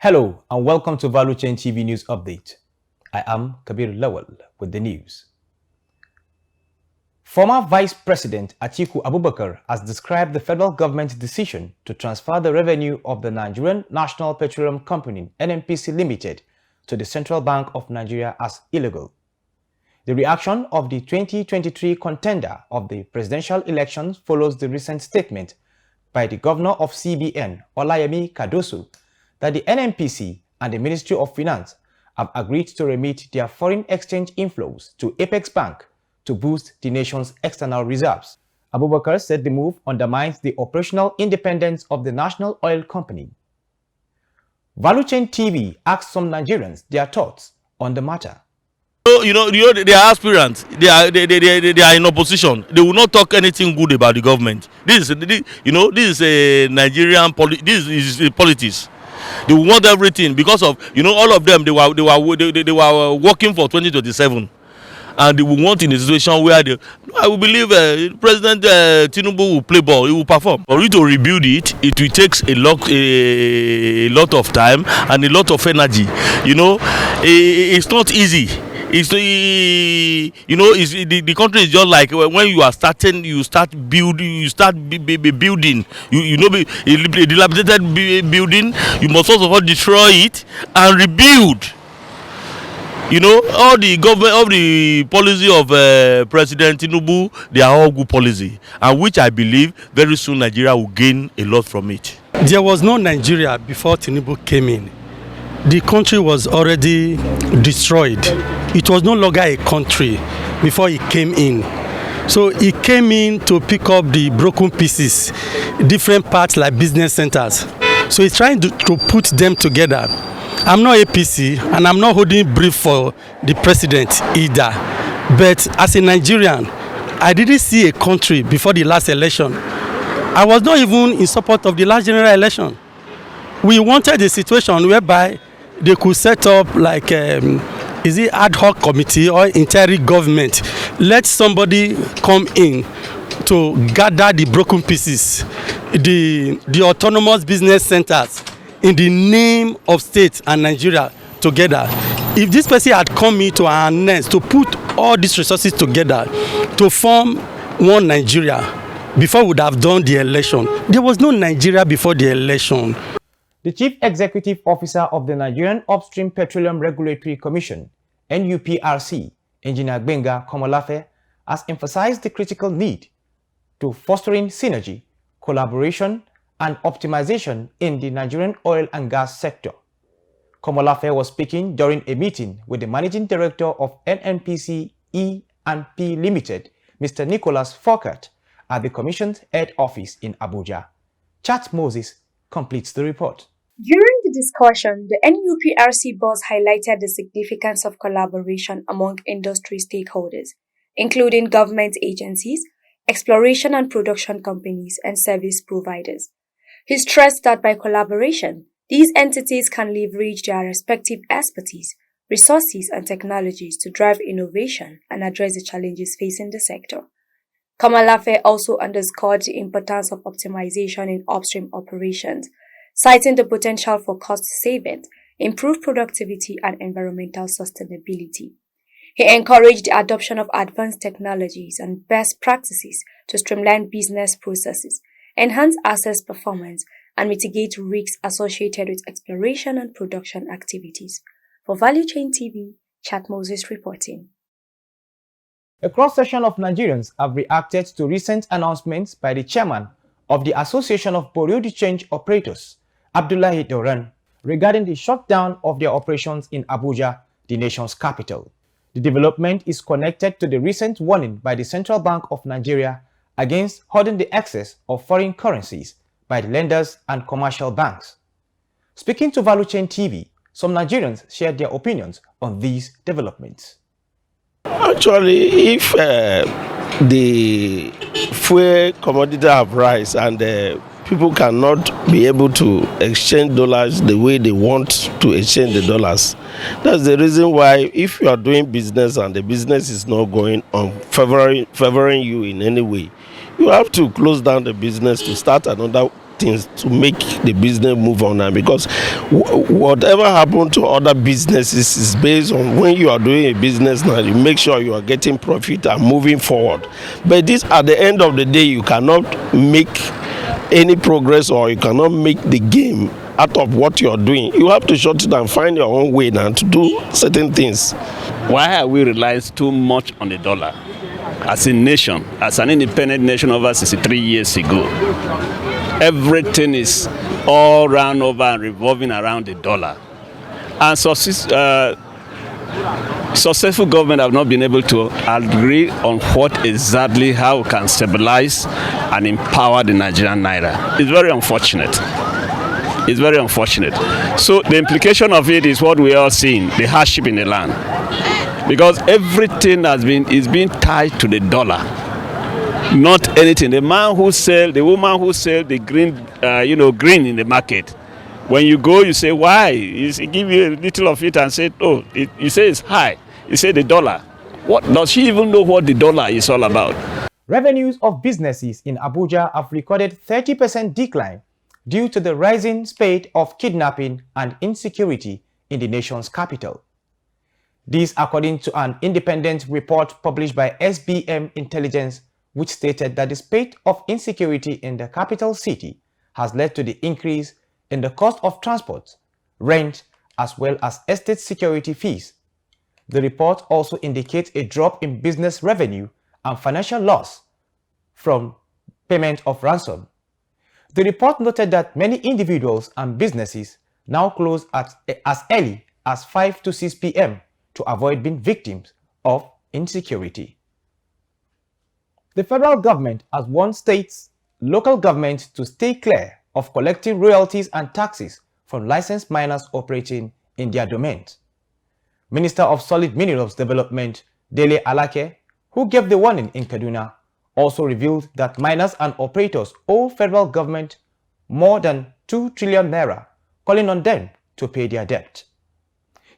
Hello and welcome to Value Chain TV News Update. I am Kabir Lawal with the news. Former Vice President Atiku Abubakar has described the federal government's decision to transfer the revenue of the Nigerian National Petroleum Company (NNPC) Limited to the Central Bank of Nigeria as illegal. The reaction of the 2023 contender of the presidential elections follows the recent statement by the governor of CBN, Olayemi Kadosu, that the NNPC and the Ministry of Finance have agreed to remit their foreign exchange inflows to Apex Bank to boost the nation's external reserves. Abubakar said the move undermines the operational independence of the national oil company. Value Chain TV asked some Nigerians their thoughts on the matter. You know, they are aspirants. They are in opposition. They will not talk anything good about the government. This is a Nigerian this is politics. They want everything because of all of them. They were working for 2027, and they will want in a situation where I will believe President Tinubu will play ball. He will perform. For you to rebuild it, it will take a lot of time and a lot of energy. It's not easy. The country is just like when you are starting, you start building, building. A dilapidated building, you must first of all destroy it and rebuild. All the government, all the policy of President Tinubu, they are all good policy, and which I believe very soon Nigeria will gain a lot from it. There was no Nigeria before Tinubu came in. The country was already destroyed. It was no longer a country before he came in. So he came in to pick up the broken pieces, different parts like business centers. So he's trying to put them together. I'm not APC and I'm not holding brief for the president either. But as a Nigerian, I didn't see a country before the last election. I was not even in support of the last general election. We wanted a situation whereby they could set up like ad hoc committee or interim government. Let somebody come in to gather the broken pieces, the autonomous business centers in the name of state and Nigeria together. If this person had come into our nest to put all these resources together to form one Nigeria, before we would have done the election. There was no Nigeria before the election. The Chief Executive Officer of the Nigerian Upstream Petroleum Regulatory Commission, NUPRC, Engineer Gbenga Komolafe, has emphasized the critical need to fostering synergy, collaboration, and optimization in the Nigerian oil and gas sector. Komolafe was speaking during a meeting with the Managing Director of NNPC E&P Limited, Mr. Nicholas Foucault, at the Commission's head office in Abuja. Chat Moses completes the report. During the discussion, the NUPRC boss highlighted the significance of collaboration among industry stakeholders, including government agencies, exploration and production companies, and service providers. He stressed that by collaboration, these entities can leverage their respective expertise, resources, and technologies to drive innovation and address the challenges facing the sector. Komolafe also underscored the importance of optimization in upstream operations, citing the potential for cost savings, improved productivity, and environmental sustainability. He encouraged the adoption of advanced technologies and best practices to streamline business processes, enhance asset performance, and mitigate risks associated with exploration and production activities. For Value Chain TV, Chat Moses reporting. A cross-section of Nigerians have reacted to recent announcements by the chairman of the Association of Bureau de Change Operators, Abdullahi Doran, regarding the shutdown of their operations in Abuja, the nation's capital. The development is connected to the recent warning by the Central Bank of Nigeria against holding the excess of foreign currencies by the lenders and commercial banks. Speaking to Value Chain TV, some Nigerians shared their opinions on these developments. Actually, if the fuel commodity have rise and people cannot be able to exchange dollars the way they want to exchange the dollars, that's the reason why if you are doing business and the business is not going on favoring you in any way, you have to close down the business to start another things to make the business move on now, because whatever happened to other businesses is based on when you are doing a business now, you make sure you are getting profit and moving forward. But this, at the end of the day, you cannot make any progress, or you cannot make the game out of what you are doing. You have to shut it and find your own way now to do certain things. Why have we relied too much on the dollar? As a nation, as an independent nation over 63 years ago, everything is all round over and revolving around the dollar. And successful government have not been able to agree on what exactly how we can stabilize and empower the Nigerian naira. It's very unfortunate. It's very unfortunate. So the implication of it is what we are seeing, the hardship in the land. Because everything is being tied to the dollar, not anything. The man who sell, the woman who sell the green, green in the market. When you go, you say why? He give you a little of it and say, oh, you say it's high. You say the dollar. What does she even know what the dollar is all about? Revenues of businesses in Abuja have recorded 30% decline due to the rising spate of kidnapping and insecurity in the nation's capital. This according to an independent report published by SBM Intelligence, which stated that the spate of insecurity in the capital city has led to the increase in the cost of transport, rent, as well as estate security fees. The report also indicates a drop in business revenue and financial loss from payment of ransom. The report noted that many individuals and businesses now close as early as 5 to 6 p.m. to avoid being victims of insecurity. The federal government has warned states, local governments to stay clear of collecting royalties and taxes from licensed miners operating in their domains. Minister of Solid Minerals Development, Dele Alake, who gave the warning in Kaduna, also revealed that miners and operators owe federal government more than 2 trillion naira, calling on them to pay their debt.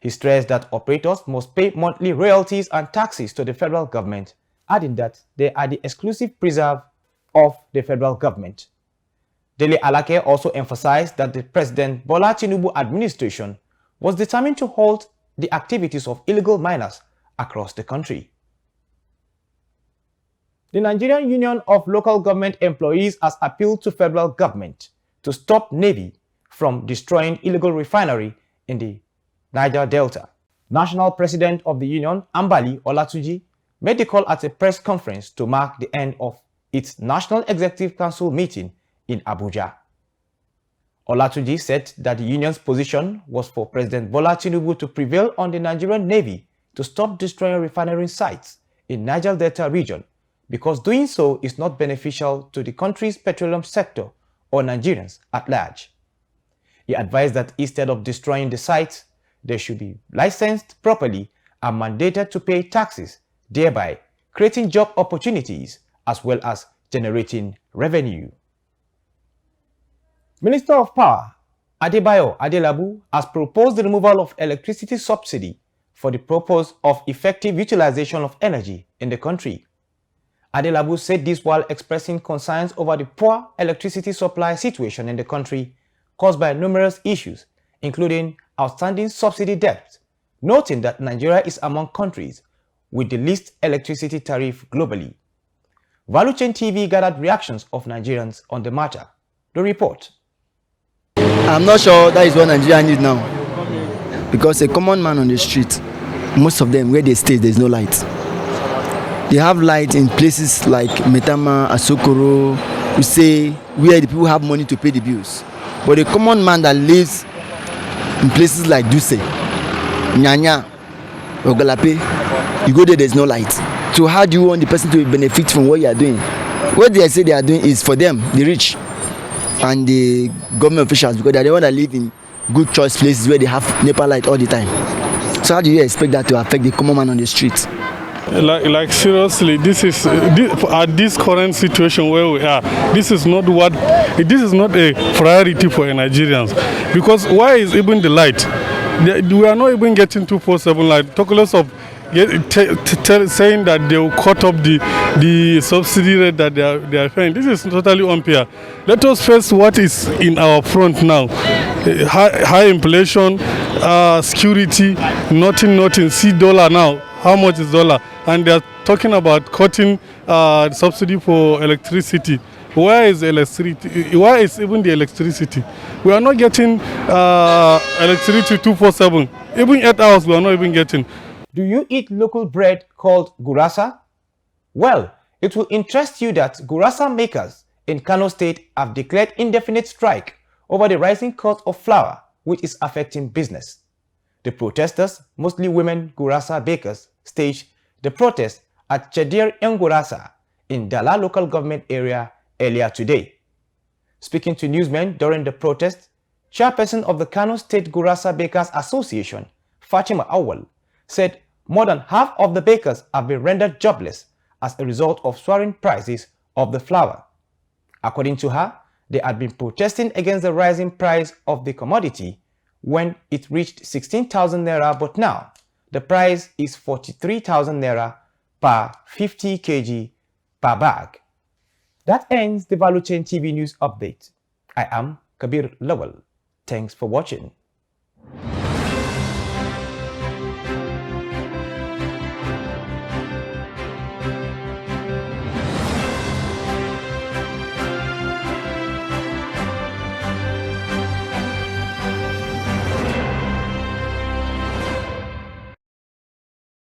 He stressed that operators must pay monthly royalties and taxes to the federal government, adding that they are the exclusive preserve of the federal government. Dele Alake also emphasized that the President Bola Tinubu administration was determined to halt the activities of illegal miners across the country. The Nigerian Union of Local Government Employees has appealed to federal government to stop Navy from destroying illegal refinery in the Niger Delta. National President of the Union, Ambali Olatunji, made the call at a press conference to mark the end of its National Executive Council meeting in Abuja. Olatunji said that the union's position was for President Bola Tinubu to prevail on the Nigerian Navy to stop destroying refinery sites in Niger Delta region, because doing so is not beneficial to the country's petroleum sector or Nigerians at large. He advised that instead of destroying the sites, they should be licensed properly and mandated to pay taxes, thereby creating job opportunities as well as generating revenue. Minister of Power, Adebayo Adelabu, has proposed the removal of electricity subsidy for the purpose of effective utilization of energy in the country. Adelabu said this while expressing concerns over the poor electricity supply situation in the country caused by numerous issues, including outstanding subsidy debt, noting that Nigeria is among countries with the least electricity tariff globally. Value Chain TV gathered reactions of Nigerians on the matter. The report. I'm not sure that is what Nigeria needs now, because a common man on the street, most of them where they stay, there's no light. They have light in places like Metama, Asokoro, Use, where the people have money to pay the bills. But the common man that lives in places like Duse, Nyanya, or Galape, you go there, there's no light. So how do you want the person to benefit from what you are doing? What they say they are doing is for them, the rich and the government officials, because they are the ones that live in good choice places where they have NEPA light all the time. So how do you expect that to affect the common man on the street? Like seriously, at this current situation where we are, this is not a priority for Nigerians. Because why is even the light? We are not even getting 247 light. Talk less of saying that they will cut up the subsidy rate that they are paying. This is totally unfair. Let us face what is in our front now. High inflation, security, nothing. See dollar now. How much is dollar? And they are talking about cutting subsidy for electricity. Where is electricity? Where is even the electricity? We are not getting electricity 247. Even 8 hours we are not even getting. Do you eat local bread called Gurasa? Well, it will interest you that Gurasa makers in Kano State have declared indefinite strike over the rising cost of flour, which is affecting business. The protesters, mostly women Gurasa bakers, staged the protest at Chedir Gurasa in Dala local government area earlier today. Speaking to newsmen during the protest, chairperson of the Kano State Gurasa Bakers Association, Fatima Awal, said more than half of the bakers have been rendered jobless as a result of soaring prices of the flour. According to her, they had been protesting against the rising price of the commodity when it reached 16,000 naira, but now the price is 43,000 naira per 50 kg per bag. That ends the Value Chain TV news update. I am Kabir Lawal. Thanks for watching.